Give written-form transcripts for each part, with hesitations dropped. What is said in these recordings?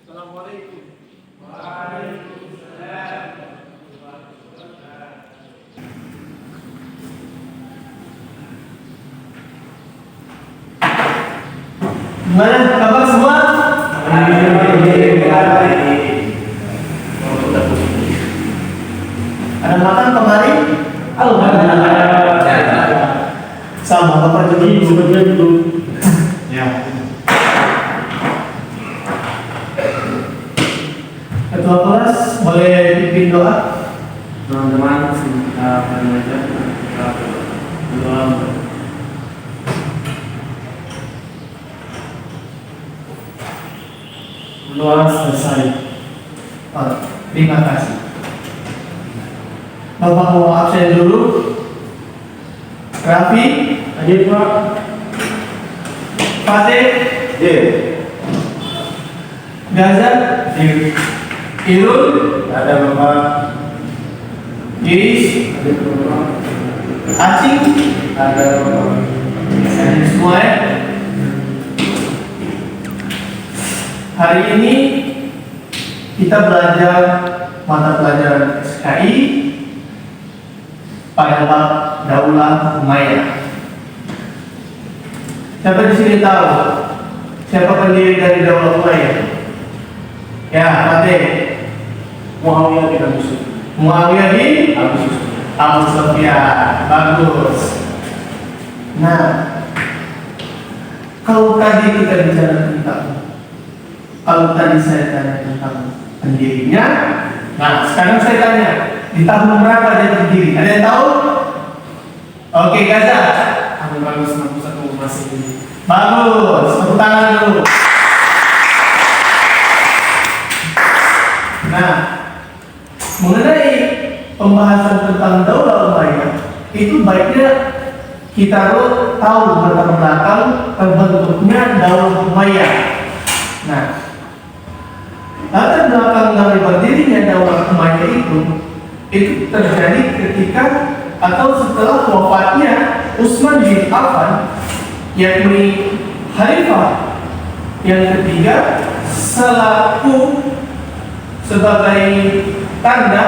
Assalamualaikum. Gimana kabar semua? Ada makan kemarin? Sama bapak juga sebetulnya belum. Ya. Ketua kelas boleh pimpin doa? Teman-teman, kita belajar doa. Doa selesai. Oh, terima kasih. Bapak mau absen dulu. Raffi, Hadir Pak. Fatih, Gaza, Irul, Ada Bapak. Iris, Hadir Bapak. Acing, Ada Bapak. dan semua ya. Hari ini kita belajar mata pelajaran SKI pada bab Daulah Umayyah. Siapa di sini tahu siapa pendiri dari Daulah Umayyah? Ya, Fatih. Muawiyah bin Abi Sufyan. Muawiyah bin Abi Sufyan. Abu Sufyan. Bagus. Nah, kalau tadi kita bicara tentang, kalau tadi saya tanya tentang pendirinya, nah sekarang saya tanya, di tahun berapa dia berdiri? Ada yang tahu? Oke, Gaza. Tahun 1961 Masehi. Bagus, tepuk tangan dulu. Nah, mengenai pembahasan tentang Daulah Umayyah, itu baiknya kita tahu latar belakang terbentuknya Daulah Umayyah. Nah, latar belakang dari berdirinya Daulah Umayyah itu terjadi ketika atau setelah wafatnya Utsman bin Affan, yakni khalifah yang ketiga, selaku sebagai tanda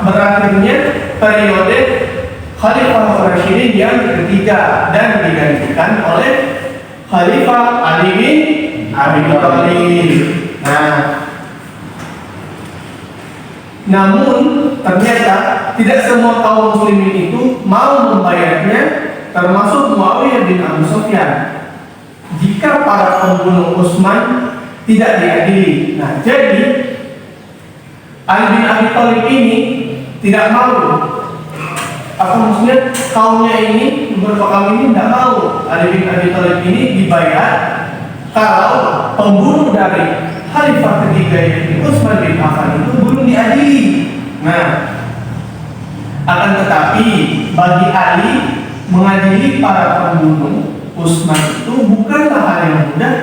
berakhirnya periode Khalifah Rasyidin yang ketiga dan digantikan oleh Khalifah Ali bin Abi Thalib. Nah, namun ternyata tidak semua kaum muslimin itu mau membayarnya, termasuk Muawiyah bin Abi Sufyan, jika para pembunuh Utsman tidak diadili. Nah, jadi Ali bin Abi Thalib ini tidak mau, apa maksudnya, kaumnya ini, beberapa kaum ini tidak mau Ali bin Abi Thalib ini dibayar kalau pembunuh dari Khalifah ketiga yaitu Utsman bin Affan itu belum diadili. Nah, akan tetapi bagi Ali mengadili para pembunuh Utsman itu bukanlah hal yang mudah,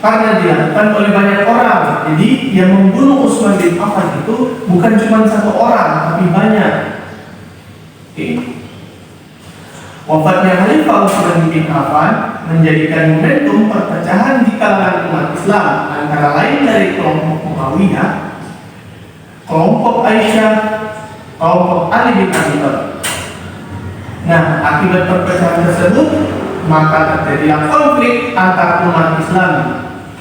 karena dilakukan oleh banyak orang. Jadi yang membunuh Utsman bin Affan itu bukan cuma satu orang, tapi banyak. Oke. Wafatnya Khalifah Utsman bin Affan menjadikan momentum perpecahan di kalangan umat Islam, antara lain dari kelompok Muawiyah, kelompok Aisyah, kelompok Ali bin Abi Thalib. Nah, akibat perpecahan tersebut maka terjadilah konflik antar umat Islam,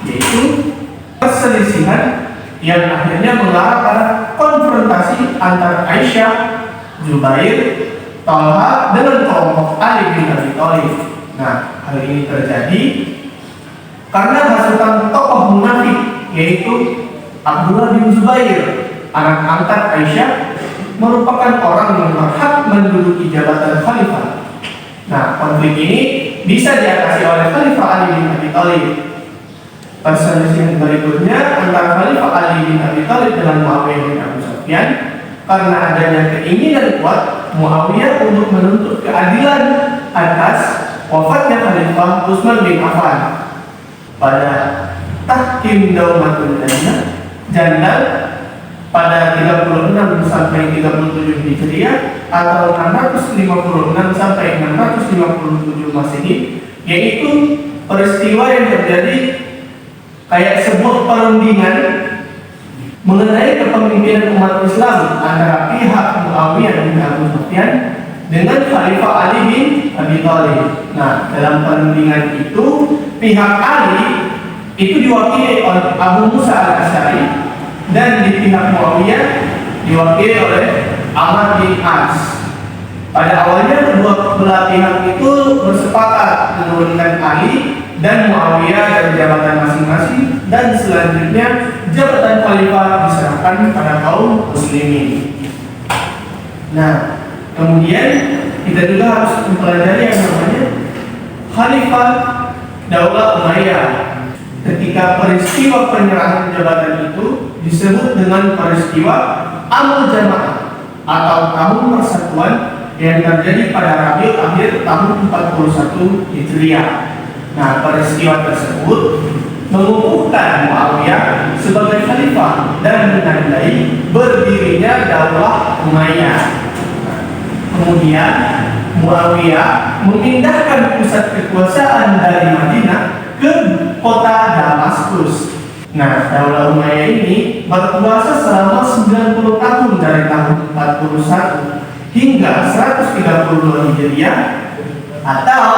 yaitu perselisihan yang akhirnya mengarah pada konfrontasi antara Aisyah, Zubair, Talha dengan kelompok Ali bin Abi Thalib. Nah, hal ini terjadi karena hasutan tokoh munafik, yaitu Abdullah bin Zubair, anak angkat Aisyah, merupakan orang yang berhak menduduki jabatan khalifah. Nah, konflik ini bisa diatasi oleh Khalifah Ali bin Abi Thalib. Perselisihan berikutnya antara Khalifah Ali bin Abi Thalib dengan Muawiyah bin Abi Sufyan karena adanya keinginan kuat Muawiyah untuk menuntut keadilan atas wafatnya Khalifah Utsman bin Affan. Pada Tahkim Daumatul Jannah pada 36 sampai 37 Hijriah atau 656 sampai 657 Masehi, yaitu peristiwa yang terjadi kayak sebuah perundingan mengenai kepemimpinan umat Islam antara pihak Muawiyah bin Abu Sufyan dengan Khalifah Ali bin Abi Thalib. Nah, dalam perundingan itu pihak Ali itu diwakili oleh Abu Musa al-Asy'ari dan di pihak Muawiyah diwakili oleh Amr bin As. Pada awalnya kedua belah pihak itu bersepakat menurunkan Ali dan Muawiyah dari jabatan masing-masing, dan selanjutnya jabatan khalifah diserahkan pada kaum muslimin. Nah, kemudian kita juga harus mempelajari yang namanya Khalifah Daulah Umayyah. Ketika peristiwa penyerahan jabatan itu disebut dengan peristiwa Amul Jamaah atau tahun persatuan yang terjadi pada Rabiul Akhir tahun 41 Hijriah. Nah, peristiwa tersebut mengukuhkan Muawiyah sebagai khalifah dan menandai berdirinya Daulah Umayyah. Kemudian Muawiyah memindahkan pusat kekuasaan dari Madinah ke kota Damaskus. Nah, Daulah Umayyah ini berkuasa selama 90 tahun dari tahun 41 hingga 132 Hijriah atau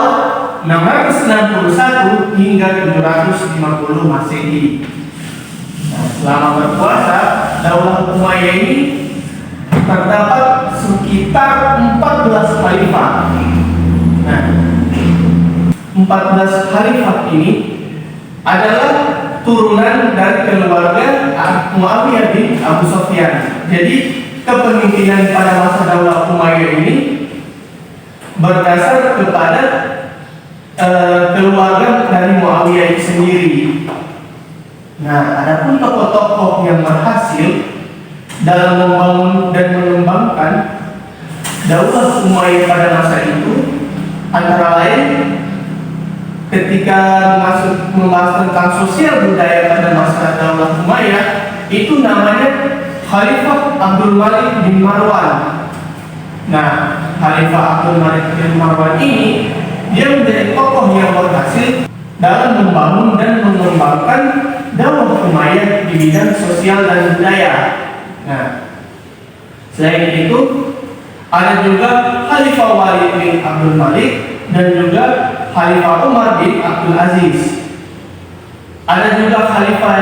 661 hingga 750 Masehi. Nah, selama berkuasa, Daulah Umayyah ini terdapat sekitar 14 khalifah. Nah, 14 khalifah ini adalah turunan dari keluarga Muawiyah bin Abu Sufyan. Jadi kepemimpinan pada masa Daulah Umayyah ini berdasar kepada keluarga dari Muawiyah itu sendiri. Nah, adapun tokoh-tokoh yang berhasil dalam membangun dan mengembangkan Daulah Umayyah pada masa itu antara lain ketika membahas tentang sosial budaya pada masa Daulah Umayyah, itu namanya Khalifah Abdul Malik bin Marwan. Nah, Khalifah Abdul Malik bin Marwan ini dia menjadi tokoh yang berhasil dalam membangun dan mengembangkan Daulah Umayyah di bidang sosial dan budaya. Nah, selain itu ada juga Khalifah Walid bin Abdul Malik dan juga Khalifah Umar bin Abdul Aziz. Ada juga khalifah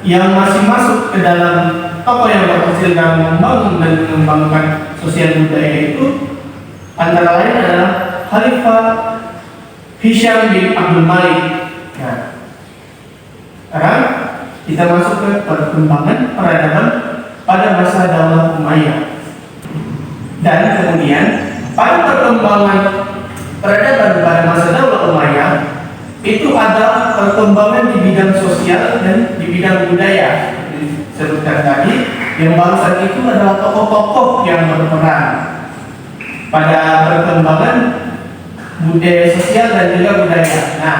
yang masih masuk ke dalam tokoh yang berhasil dalam membangun dan mengembangkan sosial budaya itu, antara lain adalah Khalifah Hisham bin Abdul Malik. Nah, sekarang kita masuk ke perkembangan peradaban pada masa Daulah Umayyah. Dan kemudian pada perkembangan peradaban pada masa Daulah Umayyah itu ada perkembangan di bidang sosial dan di bidang budaya. Sebutkan tadi, yang barusan itu adalah tokoh-tokoh yang berperan pada perkembangan budaya sosial dan juga budaya. Nah,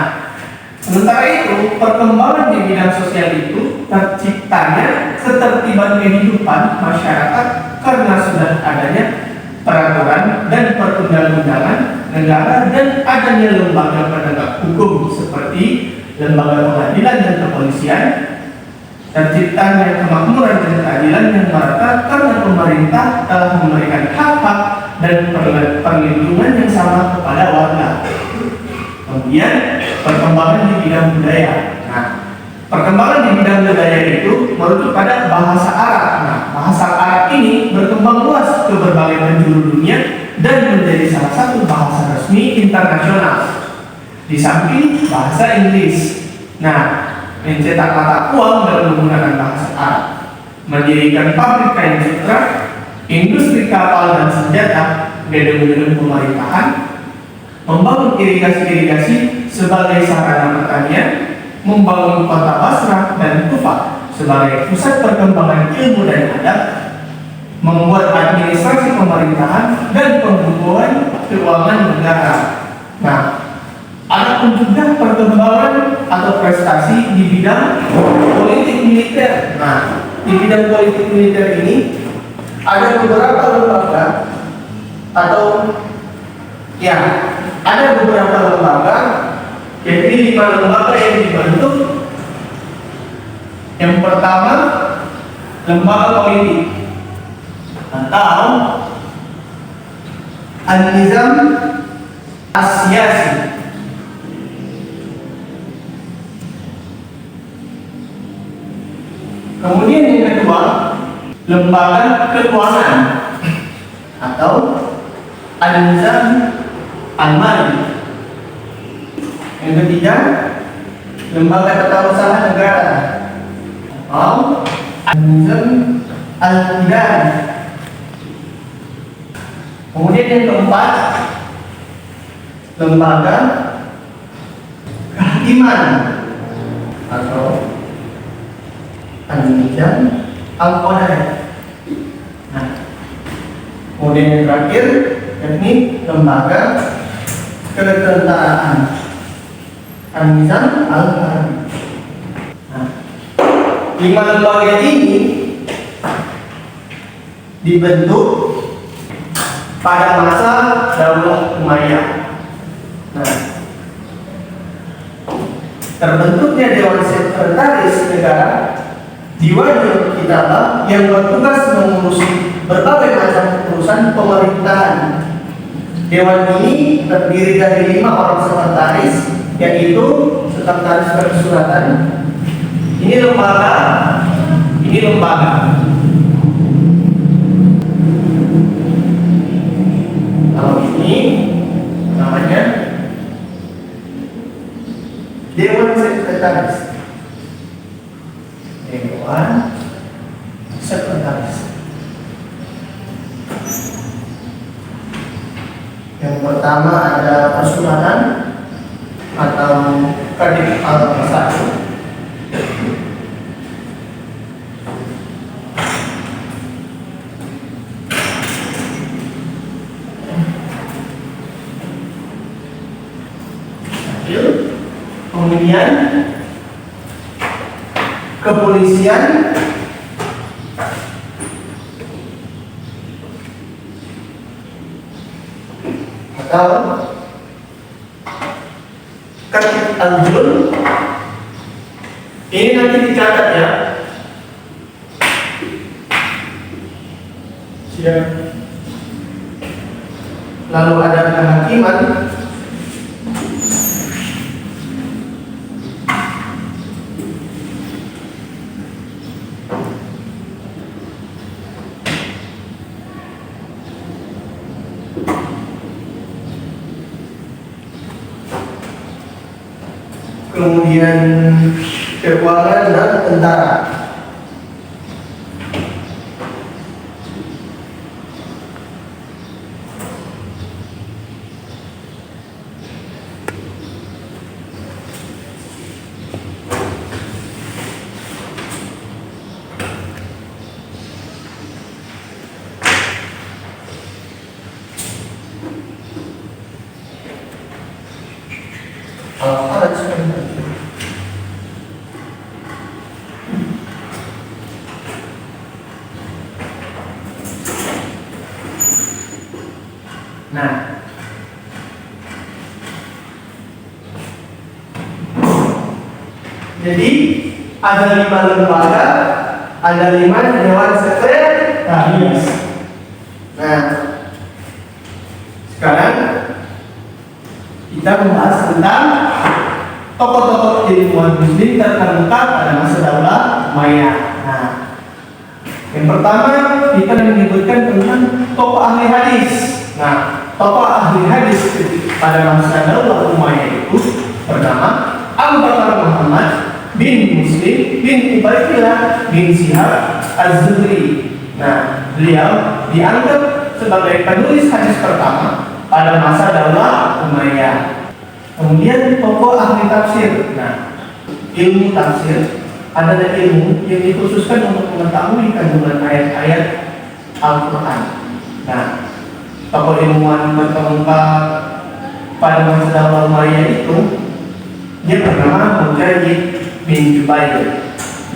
sementara itu perkembangan di bidang sosial itu terciptanya ketertiban kehidupan masyarakat karena sudah adanya peraturan dan perundang-undangan negara dan adanya lembaga penegak hukum seperti lembaga pengadilan dan kepolisian. Terciptanya kemakmuran dan keadilan yang merata karena pemerintah telah memberikan hak-hak dan perlindungan yang sama kepada warga. Kemudian perkembangan di bidang budaya. Nah, perkembangan di bidang budaya itu merujuk pada bahasa Arab. Nah, bahasa Arab ini berkembang luas ke berbagai penjuru dunia dan menjadi salah satu bahasa resmi internasional di samping bahasa Inggris. Nah, mencetak mata uang dalam menggunakan bahasa Arab, mendirikan pabrik kain sutra, industri kapal dan senjata, gedung-gedung pemerintahan, membangun irigasi-irigasi sebagai sarana pertanian, membangun kota Basrah dan Kufah sebagai pusat perkembangan ilmu dan adab, membuat administrasi pemerintahan dan pembukuan keuangan negara. Nah, ada pun juga perkembangan atau prestasi di bidang politik militer. Nah, di bidang politik militer ini ada beberapa lembaga atau ya ada beberapa lembaga, yakni 5 lembaga yang dibentuk. Yang pertama lembaga politik, atau an-nizam as-siyasi. Kemudian yang kedua, lembaga keuangan atau an-nizam al-mali. Yang ketiga, lembaga tata usaha negara atau an-nizam al-idari. Kemudian yang keempat, lembaga kehakiman atau an-nizam al-qadari. Nah, kemudian yang terakhir yakni lembaga ketentaraan, an-nizam al-harbi. Nah, 5 lembaga ini dibentuk pada masa Daulah Umayyah. Nah, terbentuknya Dewan Sekretaris Negara Diwanul Kitabah yang bertugas mengurusi berbagai macam urusan pemerintahan. Dewan ini terdiri dari 5 orang sekretaris, yaitu sekretaris persuratan. Ini lembaga. Kalau ini namanya Dewan Sekretaris. Dewan Sekretaris. Yang pertama ada persuratan atau Kadif al-Masari. Kemudian kepolisian atau Katib al-Jul. Ini nanti dicatat ya. Siap. Lalu ada kehakiman, kemudian keuangan dan tentara. Nah, jadi ada 5 lembaga, ada 5 dewan sekretaris. Nah, sekarang kita membahas tentang tokoh-tokoh ilmuwan muslim terkemuka pada masa Daulah Umayyah. Nah, yang pertama kita menyebutkan tentang tokoh ahli hadis. Nah, tokoh ahli hadis pada masa Daulah Umayyah itu bernama Abu Bakar Muhammad bin Muslim bin Ubaidillah bin Syihab Az-Zuhri. Nah, beliau dianggap sebagai penulis hadis pertama pada masa Daulah Umayyah. Kemudian tokoh ahli tafsir. Nah, ilmu tafsir adalah ilmu yang dikhususkan untuk mengetahui kandungan ayat-ayat Al-Quran. Nah, tokoh ilmuwan terkemuka pada masa Daulah Umayyah itu dia bernama Mujahid bin Jubair.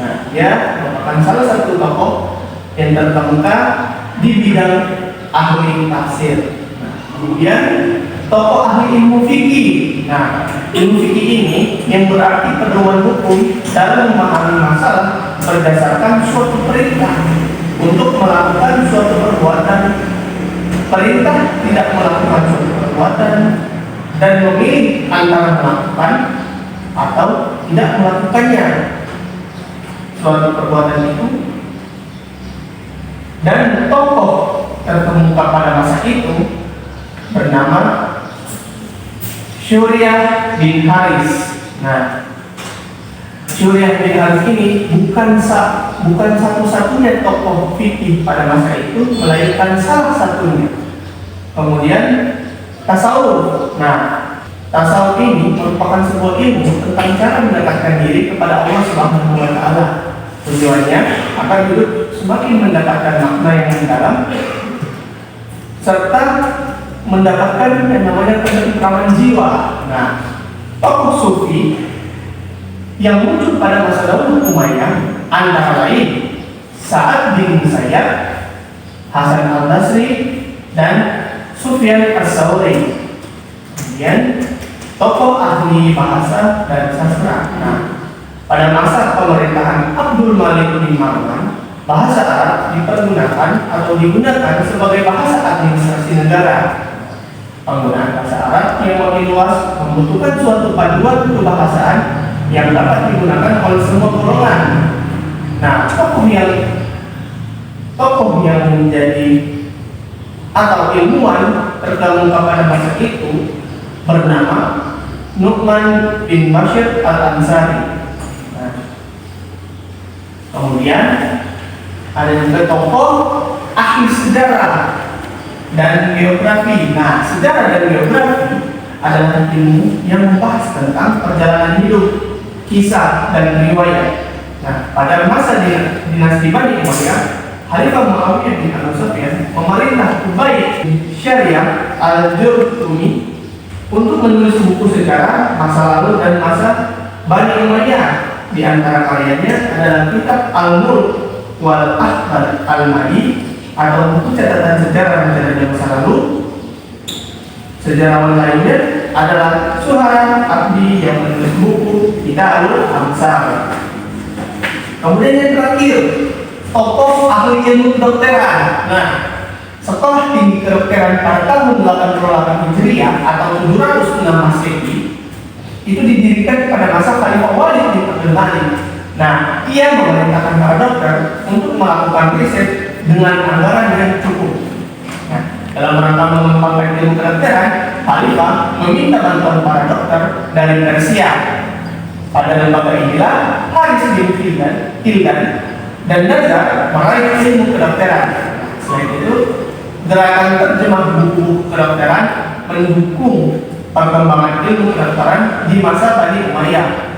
Nah, dia merupakan salah satu tokoh yang terkemuka di bidang ahli tafsir. Nah, kemudian tokoh ahli ilmu fikih. Nah, ilmu fikih ini yang berarti pedoman hukum dalam memahami masalah berdasarkan suatu perintah untuk melakukan suatu perbuatan, perintah tidak melakukan suatu perbuatan, dan memilih antara melakukan atau tidak melakukannya suatu perbuatan itu. Dan tokoh terkemuka pada masa itu bernama Syuriah bin Haris. Nah, Syuriah bin Haris ini bukan satu-satunya tokoh fikih pada masa itu, melainkan salah satunya. Kemudian tasawuf. Nah, tasawuf ini merupakan sebuah ilmu tentang cara mendekatkan diri kepada Allah Subhanahu wa Ta'ala. Tujuannya akan hidup semakin mendapatkan makna yang mendalam serta mendapatkan yang namanya ketentraman jiwa. Nah, tokoh sufi yang muncul pada masa dahulu Umayyah antara lain Sa'ad bin Musayyab, Hasan al-Basri, dan Sufyan as-Sawri. Kemudian tokoh ahli bahasa dan sastra. Nah, pada masa pemerintahan Abdul Malik bin Marwan, bahasa Arab dipergunakan atau digunakan sebagai bahasa administrasi negara. Penggunaan bahasa Arab yang makin luas membutuhkan suatu paduan kebahasaan yang dapat digunakan oleh semua golongan. Nah, tokoh yang menjadi atau ilmuwan terkemuka pada masa itu bernama Nu'man bin Bashir al-Ansari. Nah, kemudian ada juga tokoh ahli sejarah dan geografi. Nah, sejarah dan geografi adalah ilmu yang membahas tentang perjalanan hidup, kisah, dan riwayat. Nah, pada masa dinasti Bani Umayyah, Khalifah Muawiyah bin Abi Sufyan memerintah Ubayd bin Syariah al-Jurthumi untuk menulis buku sejarah masa lalu dan masa Bani Umayyah. Di antara karyanya adalah kitab Al-Mulk wal Akhbar al-Madi atau buku catatan sejarah menjalani masa lalu. Sejarawan lainnya adalah Suhail Abdi yang menulis buku Kitabul Amsal. Kemudian yang terakhir, tokoh ahli ilmu kedokteran. Nah, sekolah tinggi kedokteran pada tahun 88 Hijriah atau 706 Masehi itu didirikan pada masa Khalifah Walid bin Abdul Malik. Nah, ia memerintahkan para dokter untuk melakukan riset dengan anggaran yang cukup. Nah, dalam rangka mengembangkan ilmu kedokteran, Khalifah meminta bantuan para dokter dari Persia. Pada lembaga inilah Haris bin Hildan dan Nazar meraih ilmu kedokteran. Selain itu, gerakan terjemah buku kedokteran mendukung perkembangan ilmu kedokteran di masa Bani Umayyah.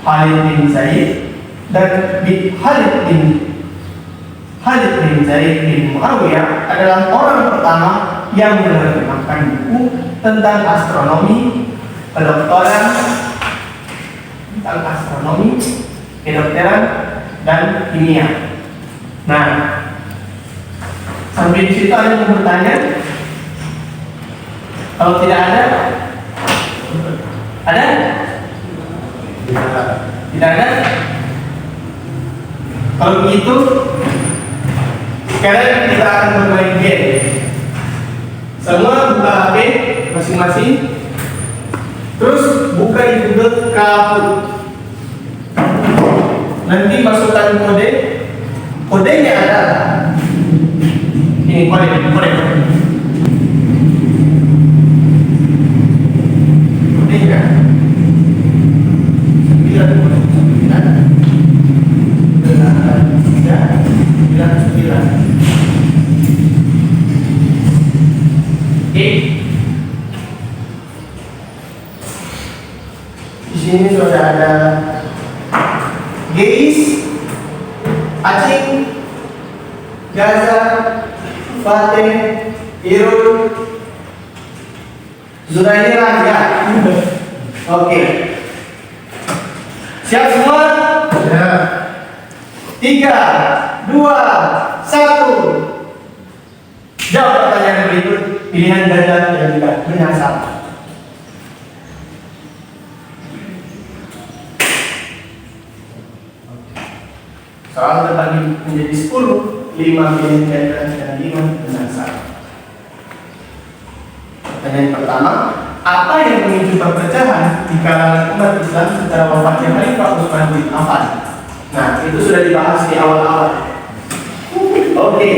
Khalid bin Zaid bin Muawiyah adalah orang pertama yang menerjemahkan buku tentang astronomi, kedokteran, dan kimia. Nah, sampai di situ ada yang bertanya? Kalau tidak ada? Ada? Tidak ada? Kalau begitu, sekarang kita akan bermain game. Semua buka HP masing-masing. Terus buka di Google Kahoot. Nanti masukkan kode. Kodenya adalah ini kode. Kodenya 999. Oke. Di sini sudah ada Geis, Acing, Gaza, Fateh, Irul, Zuraira, ya. Oke. Siap semua? Ya. 3, 2, 1. Jawab pertanyaan berikut. Pilihan ganda dan juga menyasar. Soal terbagi menjadi 10, 5 pilihan ganda dan 5 benar salah. Pertanyaan pertama, apa yang memicu perpecahan di kalangan umat Islam setelah wafatnya Khalifah Utsman bin Affan? Nah, itu sudah dibahas di awal-awal. Oke,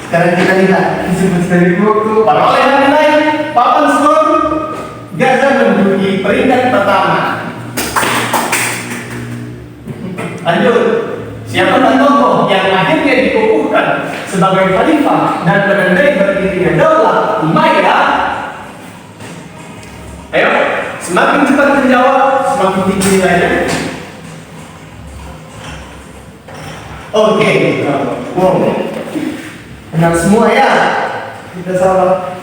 sekarang kita lihat disebut dari buku perolehan nilai papan skor Gaza menduduki peringkat pertama. Lanjut, siapakah tokoh yang akhirnya dikukuhkan sebagai khalifah dan menandai berdirinya daulah Umayyah? Ayo, semakin cepat menjawab, semakin tinggi nilainya. Oke, wow, benar semua ya. Tidak salah.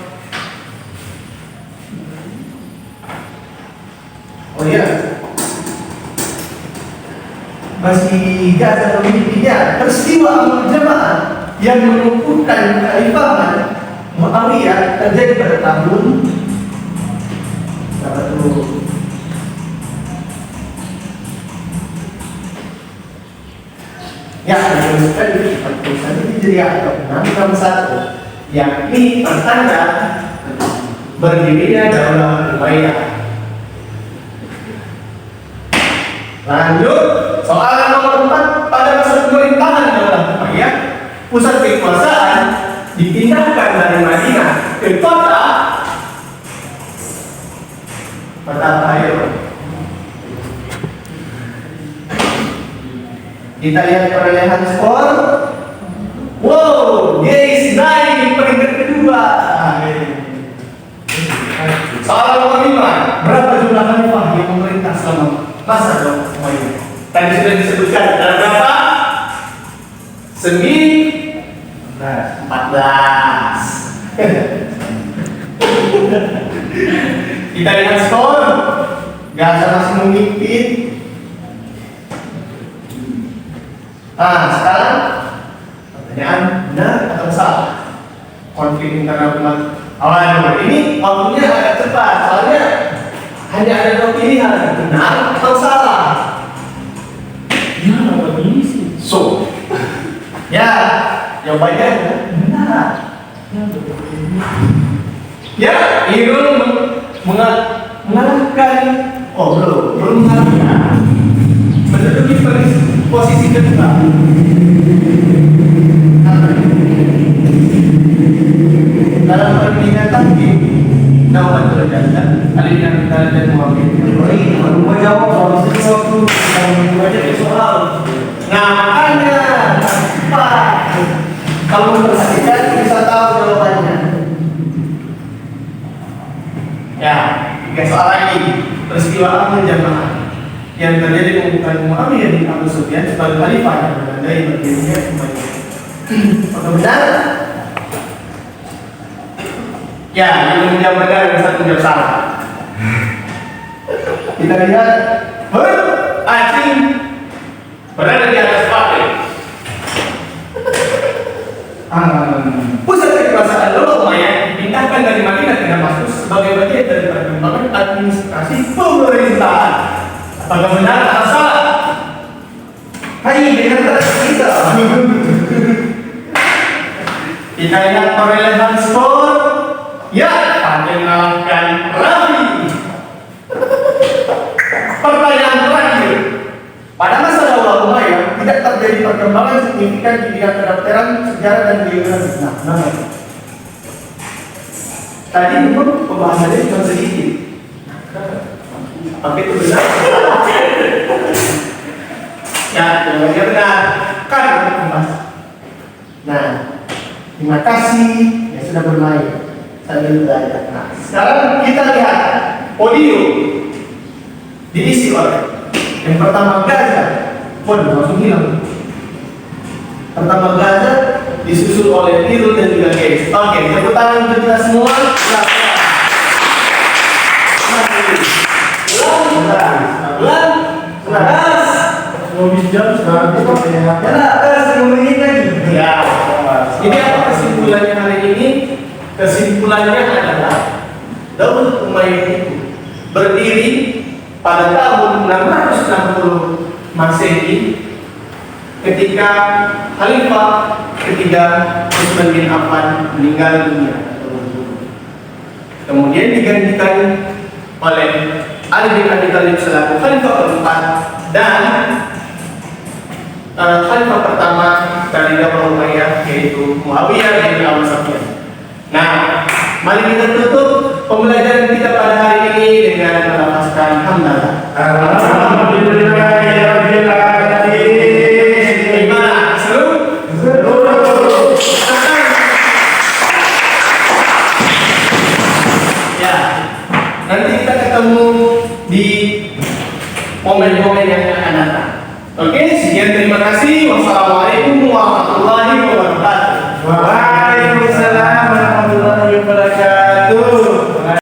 Oh iya, masih Gaza memilikinya peristiwa berjamaah yang melumpuhkan kekhalifahan Muawiyah terjadi pada tahun berapa tuh? Ya, sekali 41 Hijriah atau 661, yakni pertanda berdirinya daulah Umayyah. Lanjut, soalan nomor 4, pada masa pemerintahan daulah Umayyah, pusat kekuasaan dipindahkan dari Madinah ke kota Ayo. Kita lihat perolehan skor. Wow, guys, naik di peringkat kedua. Soal nomor 5, berapa jumlah khalifah yang memerintah selama masa Umayyah? Tadi sudah disebutkan, ada berapa? 14. Kita lihat skor. Gaza masih memimpin. Nah, sekarang pertanyaan benar atau salah? Konflik internal umat. Awal ini waktunya agak cepat, soalnya hanya ada 2 pilihan, benar atau salah. Ya, apa ini sih? So, ya, jawabannya benar. Ya, Irul mengalahkan, belum mengalahkan, menduduki posisi kedua. Dalam perbincangan tadi, Nauman berjasa, Ali bin Abi Thalib dan Muawiyah. Baru mau jawab soal sesuatu yang baca di soal. Nah, makanya Pak, kalau memperhatikan bisa tahu jawabannya. Ya, 3 soal lagi. Peristiwa apa jamaah yang terjadi pembukaan Muawiyah bin Abu Sufyan sebagai khalifah yang menandai berdirinya Umayyah. Apakah benar? Ya, itu menjawab benar dan satu menjawab salah. Kita lihat, Acing berada di atas pakai. Pusat kekuasaan daulah Umayyah dipindahkan dari Madinah ke Damaskus sebagai bagian dari perkembangan administrasi pemerintahan. Apakah benar atau salah? Hai, dengan kita. Kita lihat perolehan skor. Ya, hanya mengalahkan Rabi. Pertanyaan terakhir. Pada masa daulah Umayyah tidak terjadi perkembangan signifikan di bidang kedokteran, sejarah dan geografi. Nah, tadi menurut pembahasannya cuma sedikit. Tapi itu benar. Ya, jawabannya benar. Kan Mas. Nah, terima kasih yang sudah bermain sambil belajar. Nah, sekarang kita lihat podium diisi oleh yang pertama Gaza. Langsung hilang. Pertama Gaza disusul oleh Irul dan juga Gaze. Oke, tepuk tangan untuk kita semua. Ini apa kesimpulannya hari ini? Kesimpulannya adalah Daulah Umayyah itu berdiri pada tahun 660 Masehi ketika Khalifah ketiga Utsman bin Affan meninggal dunia. Kemudian digantikan oleh Ali bin Abi Thalib selaku Khalifah keempat dan Khalifah pertama dari Daulah Umayyah yaitu Muawiyah bin Abi Sufyan. Nah, mari kita tutup pembelajaran kita pada hari ini dengan melafazkan hamdalah. Alhamdulillahirabbil alamin. Gimana? Seru? Ya, nanti kita ketemu di momen-momen yang akan datang. Oke, sekian terima kasih. Wassalamualaikum warahmatullahi wabarakatuh. Waalaikumsalam warahmatullahi wabarakatuh.